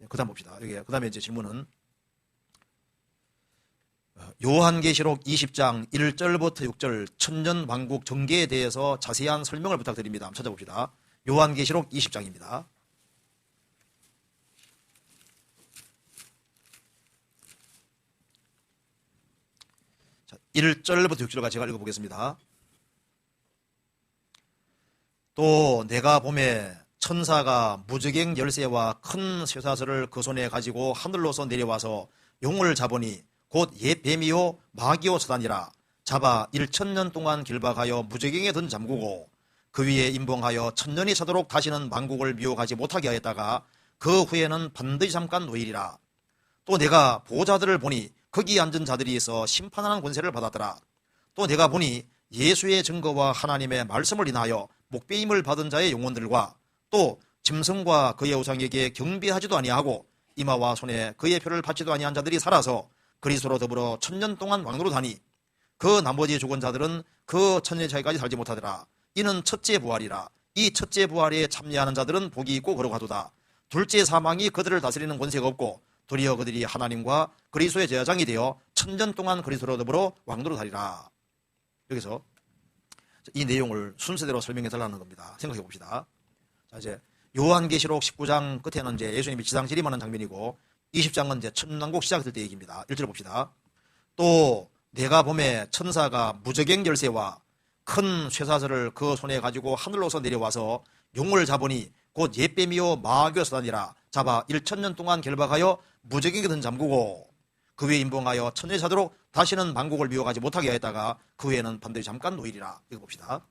그 다음 봅시다. 여기 그 다음에 이제 질문은 요한계시록 20장 1절부터 6절 천년왕국 전개에 대해서 자세한 설명을 부탁드립니다. 한번 찾아봅시다. 요한계시록 20장입니다. 1절부터 6절까지 제가 읽어보겠습니다. 또 내가 보매 천사가 무저갱 열쇠와 큰 쇠사슬을 그 손에 가지고 하늘로서 내려와서 용을 잡으니 곧 옛 뱀이요 마귀요 사단이라 잡아 1000년 동안 길박하여 무저갱에 든 잠그고 그 위에 임봉하여 1000년이 차도록 다시는 만국을 미혹하지 못하게 하였다가 그 후에는 반드시 잠깐 노일이라. 또 내가 보호자들을 보니 거기 앉은 자들이 있어 심판하는 권세를 받았더라. 또 내가 보니 예수의 증거와 하나님의 말씀을 인하여 목배임을 받은 자의 영혼들과 또 짐승과 그의 우상에게 경배하지도 아니하고 이마와 손에 그의 표를 받지도 아니한 자들이 살아서 그리스도로 더불어 1000년 동안 왕노로 다니 그 나머지 죽은 자들은 그 천년 차이까지 살지 못하더라. 이는 첫째 부활이라. 이 첫째 부활에 참여하는 자들은 복이 있고 거룩하도다. 둘째 사망이 그들을 다스리는 권세가 없고 도리어 그들이 하나님과 그리스도의 제사장이 되어 1000년 동안 그리스도로 더불어 왕노로 다니라. 여기서 이 내용을 순서대로 설명해 달라는 겁니다. 생각해 봅시다. 자, 이제 요한계시록 19장 끝에는 이제 예수님이 지상 재림하는 장면이고 20장은 이제 천년왕국 시작될 때 얘기입니다. 1절 봅시다. 또 내가 보매 천사가 무저갱 열쇠와 큰 쇠사슬을 그 손에 가지고 하늘로서 내려와서 용을 잡으니 곧 옛뱀이요 마귀요 사단이라 잡아 1000년 동안 결박하여 무저갱에 든 잠그고 그 위에 임봉하여 천년이 차도록 다시는 만국을 미혹하지 못하게 하였다가 그 후에는 반드시 잠깐 노일이라. 이거 봅시다.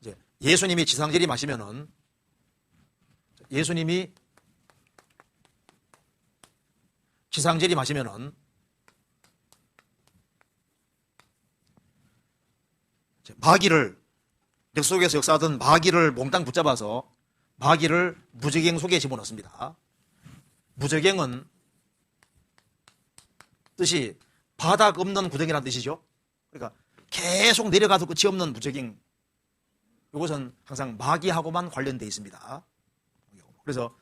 이제 예수님이 지상재림하시면은 예수님이 지상재림하시면은 마귀를 역 속에서 역사하던 마귀를 몽땅 붙잡아서 마귀를 무저갱 속에 집어넣습니다. 무저갱은 뜻이 바닥 없는 구덩이라는 뜻이죠. 그러니까 계속 내려가도 끝이 없는 무저갱. 이것은 항상 마귀하고만 관련되어 있습니다. 그래서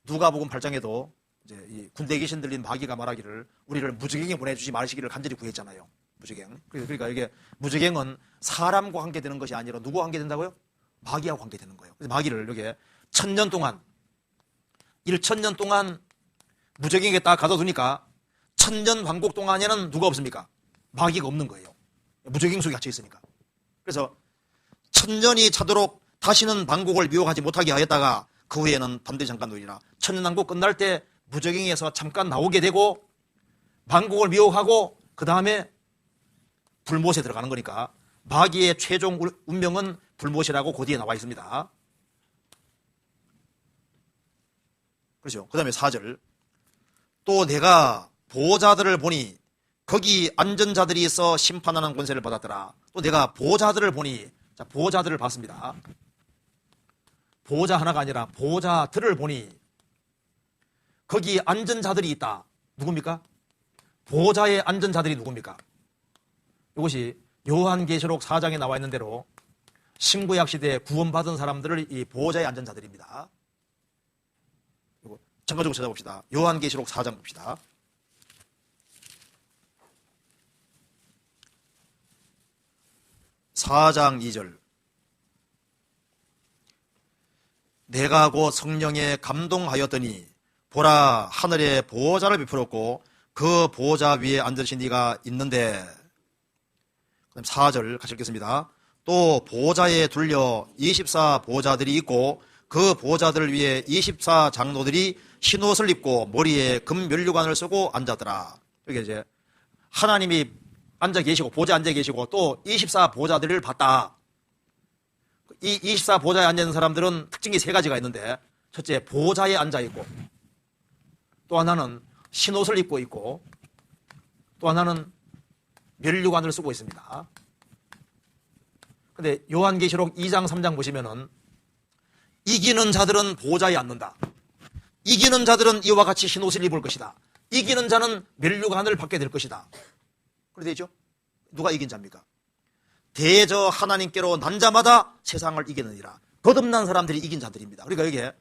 누가복음 8장에도 이제 이 군대에 계신 들린 마귀가 말하기를 우리를 무저갱에 보내주지 말으시기를 간절히 구했잖아요. 무저갱. 그러니까 이게 무저갱은 사람과 관계되는 것이 아니라 누구와 관계된다고요? 마귀하고 관계되는 거예요. 그래서 마귀를 이렇게 1000년 동안 1000년 동안 무저갱에 딱 가둬두니까 1000년 왕국 동안에는 누가 없습니까? 마귀가 없는 거예요. 무저갱 속에 갇혀 있으니까. 그래서 1000년이 차도록 다시는 만국을 미혹하지 못하게 하였다가 그 후에는 반드시 잠깐 노리라. 1000년 왕국 끝날 때 무저갱에서 잠깐 나오게 되고 만국을 미혹하고 그 다음에 불못에 들어가는 거니까 마귀의 최종 운명은 불못이라고 그 뒤에 나와 있습니다. 그렇죠. 그 다음에 4절. 또 내가 보호자들을 보니 거기 앉은 자들이 있어 심판하는 권세를 받았더라. 또 내가 보호자들을 보니, 자, 보호자들을 봤습니다. 보호자 하나가 아니라 보호자들을 보니 거기 앉은 자들이 있다. 누굽니까? 보호자에 앉은 자들이 누굽니까? 이것이 요한계시록 4장에 나와 있는 대로 신구약 시대에 구원받은 사람들을 이 보호자에 앉은 자들입니다. 이거 참고적으로 찾아봅시다. 요한계시록 4장 봅시다. (4장 2절) 내가 곧 성령에 감동하였더니 보라 하늘에 보호자를 베풀었고 그 보호자 위에 앉으신 이가 있는데, 그다음 4절 같이 읽겠습니다. 또 보호자에 둘려 24 보호자들이 있고 그 보호자들 위에 24 장로들이 흰옷을 입고 머리에 금 면류관을 쓰고 앉았더라. 여기 이제 하나님이 앉아 계시고 보호자 앉아 계시고 또 24 보호자들을 봤다. 이 24 보호자에 앉아 있는 사람들은 특징이 세 가지가 있는데, 첫째 보호자에 앉아 있고, 또 하나는 흰옷을 입고 있고, 또 하나는 면류관을 쓰고 있습니다. 근데 요한계시록 2장 3장 보시면은 이기는 자들은 보호자에 앉는다. 이기는 자들은 이와 같이 흰옷을 입을 것이다. 이기는 자는 면류관을 받게 될 것이다. 그렇게 되죠? 누가 이긴 자입니까? 대저 하나님께로 난 자마다 세상을 이기느니라. 거듭난 사람들이 이긴 자들입니다. 그러니까 여기에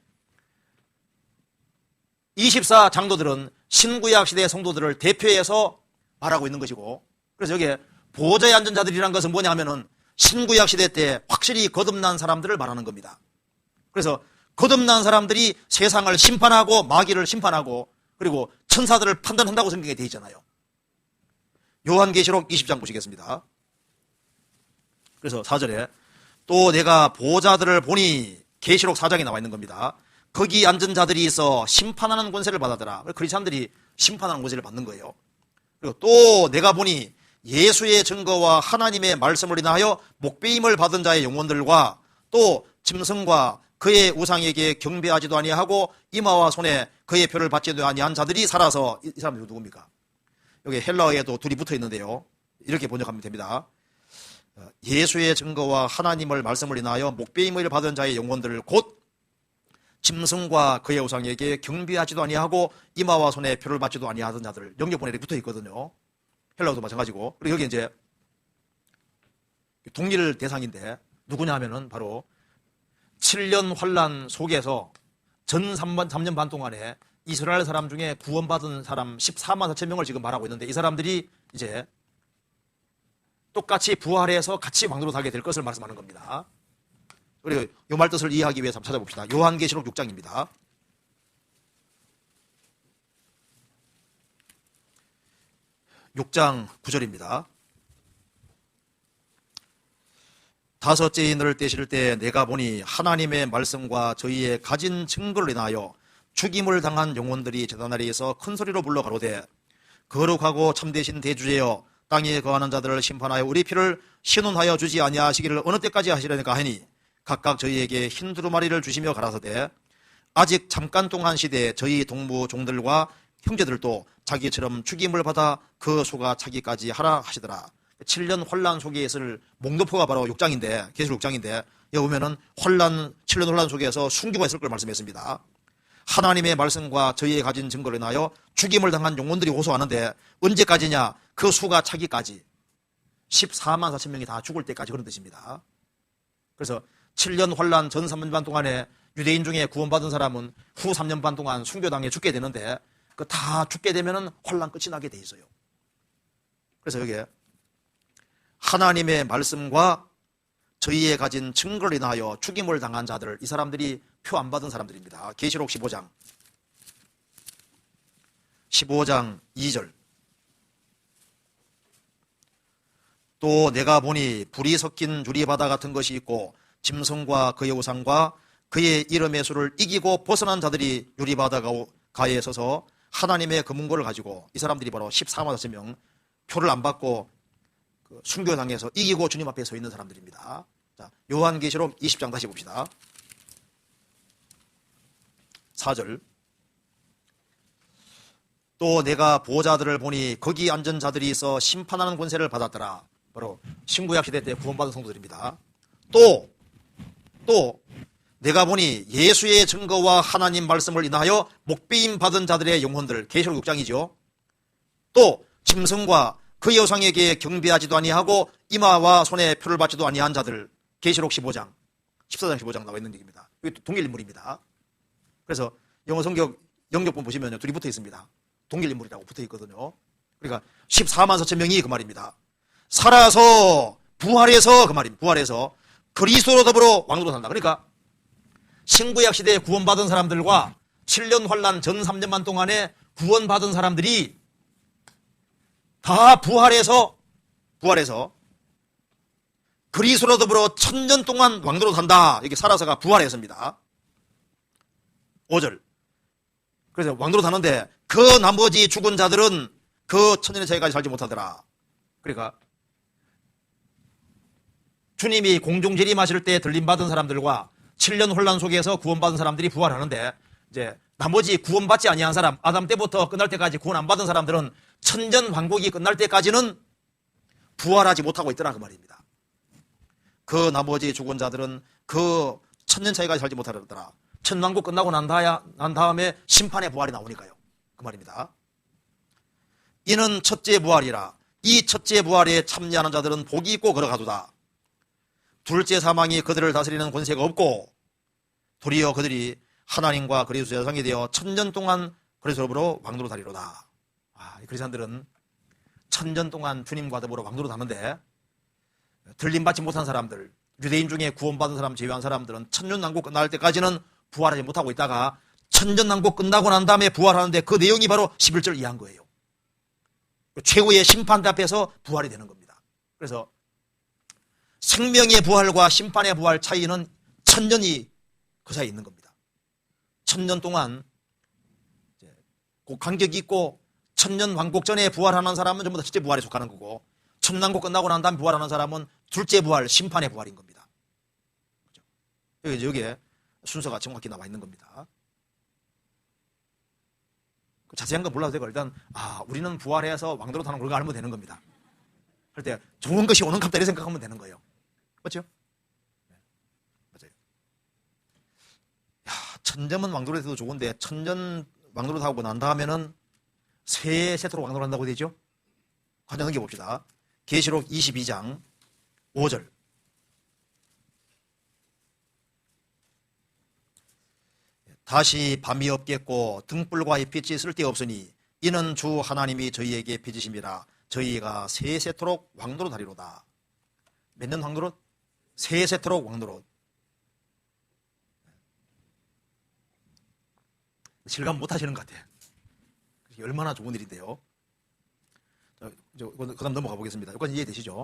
24 장로들은 신구약 시대 성도들을 대표해서 말하고 있는 것이고, 그래서 여기에 보좌에 앉은 자들이란 것은 뭐냐 하면은 신구약 시대 때 확실히 거듭난 사람들을 말하는 겁니다. 그래서 거듭난 사람들이 세상을 심판하고 마귀를 심판하고 그리고 천사들을 판단한다고 성경에 되어 있잖아요. 요한계시록 20장 보시겠습니다. 그래서 4절에 또 내가 보좌들을 보니, 계시록 4장에 나와 있는 겁니다. 거기 앉은 자들이 있어 심판하는 권세를 받았더라. 크리스찬들이 심판하는 권세를 받는 거예요. 그리고 또 내가 보니 예수의 증거와 하나님의 말씀을 인하여 목배임을 받은 자의 영혼들과 또 짐승과 그의 우상에게 경배하지도 아니하고 이마와 손에 그의 표를 받지도 아니한 자들이 살아서, 이 사람들이 누굽니까? 여기 헬라어에도 둘이 붙어 있는데요. 이렇게 번역하면 됩니다. 예수의 증거와 하나님을 말씀을 인하여 목배임을 받은 자의 영혼들, 곧 짐승과 그의 우상에게 경배하지도 아니하고 이마와 손에 표를 받지도 아니하던 자들, 영역본에 붙어 있거든요. 헬라어도 마찬가지고. 그리고 여기 이제 동일 대상인데 누구냐 하면은 바로 7년 환란 속에서 전 3년 반 동안에 이스라엘 사람 중에 구원받은 사람 14만 4천 명을 지금 말하고 있는데, 이 사람들이 이제 똑같이 부활해서 같이 왕도로 살게 될 것을 말씀하는 겁니다. 그리고 이 말 뜻을 이해하기 위해서 한번 찾아봅시다. 요한계시록 6장입니다. (6장 9절입니다) 다섯째 인을 떼실 때 내가 보니 하나님의 말씀과 저희의 가진 증거를 인하여 죽임을 당한 영혼들이 제단 아래에서 큰 소리로 불러 가로되, 거룩하고 참되신 대주제여, 땅에 거하는 자들을 심판하여 우리 피를 신원하여 주지 아니하시기를 어느 때까지 하시려니까 하니, 각각 저희에게 흰 두루마리를 주시며 가라사대, 아직 잠깐 동안 시대에 저희 동무 종들과 형제들도 자기처럼 죽임을 받아 그 수가 차기까지 하라 하시더라. 7년 환란 속에 있을 목록표가 바로 6장인데, 계시록 6장인데, 여기 보면은 7년 환란 속에서 순교가 있을 걸 말씀했습니다. 하나님의 말씀과 저희의 가진 증거를 인하여 죽임을 당한 영혼들이 호소하는데, 언제까지냐? 그 수가 차기까지 14만 4천 명이 다 죽을 때까지, 그런 뜻입니다. 그래서 7년 환란 전 3년 반 동안에 유대인 중에 구원받은 사람은 후 3년 반 동안 순교당해 죽게 되는데, 그 다 죽게 되면은 환란 끝이 나게 돼 있어요. 그래서 여기에 하나님의 말씀과 저희의 가진 증거를 인하여 죽임을 당한 자들, 이 사람들이 표 안 받은 사람들입니다. 계시록 15장 2절 또 내가 보니 불이 섞인 유리바다 같은 것이 있고 짐승과 그의 우상과 그의 이름의 수를 이기고 벗어난 자들이 유리바다 가에 서서 하나님의 금은고를 가지고, 이 사람들이 바로 14만 4천 명, 표를 안 받고 순교당해서 이기고 주님 앞에 서 있는 사람들입니다. 자, 요한계시록 20장 다시 봅시다. 4절 또 내가 보좌들을 보니 거기 앉은 자들이 있어 심판하는 권세를 받았더라. 바로 신구약 시대 때 구원받은 성도들입니다. 또 내가 보니 예수의 증거와 하나님 말씀을 인하여 목배임 받은 자들의 영혼들, 계시록 6장이죠. 또 짐승과 그의 우상에게 경배하지도 아니하고 이마와 손에 표를 받지도 아니한 자들, 계시록 14장 15장 나와 있는 얘기입니다. 이게 동일 인물입니다. 그래서 영어 성경 영역본 보시면 둘이 붙어 있습니다. 동일 인물이라고 붙어 있거든요. 그러니까 14만 4천 명이 그 말입니다. 살아서 부활해서, 그 말입니다. 부활해서 그리스도로 더불어 왕으로 산다. 그러니까 신구약 시대에 구원받은 사람들과 7년 환란 전 3년만 동안에 구원받은 사람들이 다 부활해서 그리스도로 더불어 1000년 동안 왕으로 산다. 이게 살아서가 부활해서입니다. 5절 그래서 왕으로 사는데 그 나머지 죽은 자들은 그 1000년의 차이까지 살지 못하더라. 그러니까 주님이 공중 재림하실 때 들림받은 사람들과 7년 혼란 속에서 구원받은 사람들이 부활하는데, 이제 나머지 구원받지 아니한 사람, 아담 때부터 끝날 때까지 구원 안 받은 사람들은 천년 왕국이 끝날 때까지는 부활하지 못하고 있더라, 그 말입니다. 그 나머지 죽은 자들은 그 1000년 차이까지 살지 못하더라. 천왕국 끝나고 난 다음에 심판의 부활이 나오니까요, 그 말입니다. 이는 첫째 부활이라. 이 첫째 부활에 참여하는 자들은 복이 있고 걸어가도다. 둘째 사망이 그들을 다스리는 권세가 없고 도리어 그들이 하나님과 그리스도 여상이 되어 천년 동안 그리스도로 왕노로 다리로다. 그리스도인들은 천년 동안 주님과 더불어 왕노로 다는데 들림받지 못한 사람들, 유대인 중에 구원받은 사람 제외한 사람들은 천년왕국 끝날 때까지는 부활하지 못하고 있다가 천년왕국 끝나고 난 다음에 부활하는데 그 내용이 바로 11절 이해한 거예요. 최후의 심판대 앞에서 부활이 되는 겁니다. 그래서 생명의 부활과 심판의 부활 차이는 천년이 그 사이에 있는 겁니다. 천년 동안 그 간격이 있고 천년왕국 전에 부활하는 사람은 전부 다 첫째 부활에 속하는 거고 천년왕국 끝나고 난 다음에 부활하는 사람은 둘째 부활, 심판의 부활인 겁니다. 그렇죠? 여기에 순서가 정확히 나와 있는 겁니다. 자세한 건 몰라도 되고 일단 우리는 부활해서 왕도로 타는 걸 알면 되는 겁니다. 할 때 좋은 것이 오는 갑다 이렇게 생각하면 되는 거예요. 맞죠? 네, 맞아요. 천점은 왕도로에서도 좋은데 천년 왕도로 타고 난 다음에는 새 세토로 왕도로 한다고 되죠? 과연 넘겨봅시다. 계시록 22장 5절. 다시 밤이 없겠고 등불과 햇빛이 쓸데없으니 이는 주 하나님이 저희에게 빚으심이라 저희가 새 세토록 왕노로 다리로다. 몇 년 왕노로? 새 세토록 왕노로. 실감 못 하시는 것 같아요. 얼마나 좋은 일인데요. 그 다음 넘어가 보겠습니다. 여기까지 이해되시죠?